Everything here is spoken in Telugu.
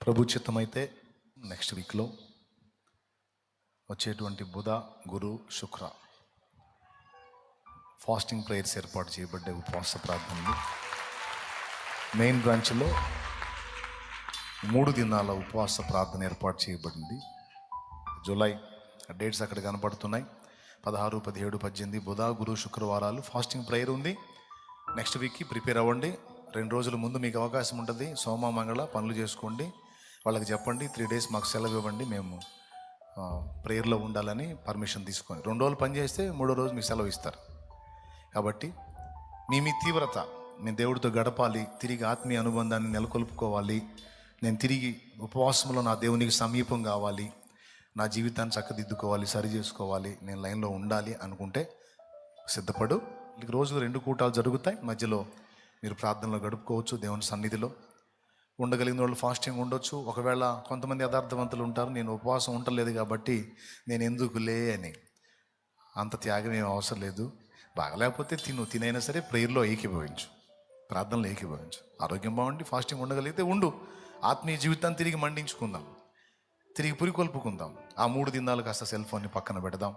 ప్రభు చిత్తమైతే నెక్స్ట్ వీక్లో వచ్చేటువంటి బుధ, గురు, శుక్ర ఫాస్టింగ్ ప్రేయర్స్ ఏర్పాటు చేయబడ్డే ఉపవాస ప్రార్థనలు మెయిన్ బ్రాంచ్లో 3 దినాల ఉపవాస ప్రార్థన ఏర్పాటు చేయబడింది. జూలై డేట్స్ అక్కడ కనపడుతున్నాయి. 16, 17, 18 బుధ, గురు, శుక్రవారాలు ఫాస్టింగ్ ప్రేయర్ ఉంది. నెక్స్ట్ వీక్కి ప్రిపేర్ అవ్వండి. 2 రోజుల ముందు మీకు అవకాశం ఉంటుంది. సోమ, మంగళ పనులు చేసుకోండి. వాళ్ళకి చెప్పండి 3 డేస్ మాకు సెలవు ఇవ్వండి, మేము ప్రేయర్లో ఉండాలని పర్మిషన్ తీసుకొని 2 రోజులు పని చేస్తే 3వ రోజు మీకు సెలవు ఇస్తారు. కాబట్టి మీ తీవ్రత, నేను దేవుడితో గడపాలి, తిరిగి ఆత్మీయ అనుబంధాన్ని నెలకొల్పుకోవాలి, నేను తిరిగి ఉపవాసంలో నా దేవునికి సమీపం కావాలి, నా జీవితాన్ని చక్కదిద్దుకోవాలి, సరి చేసుకోవాలి, నేను లైన్లో ఉండాలి అనుకుంటే సిద్ధపడు. రోజు 2 కూటాలు జరుగుతాయి. మధ్యలో మీరు ప్రార్థనలో గడుపుకోవచ్చు. దేవుని సన్నిధిలో ఉండగలిగిన వాళ్ళు ఫాస్టింగ్ ఉండొచ్చు. ఒకవేళ కొంతమంది యథార్థవంతులు ఉంటారు, నేను ఉపవాసం ఉండలేదు కాబట్టి నేను ఎందుకులే అని. అంత త్యాగం ఏం అవసరం లేదు. బాగలేకపోతే తినైనా సరే ప్రేయర్లో ఏకీభవించు, ప్రార్థనలో ఏకీభవించు. ఆరోగ్యం బాగుండి ఫాస్టింగ్ ఉండగలిగితే ఉండు. ఆత్మీయ జీవితాన్ని తిరిగి మండించుకుందాం, తిరిగి పురికొల్పుకుందాం. ఆ 3 దినాలు కాస్త సెల్ ఫోన్ని పక్కన పెడదాం.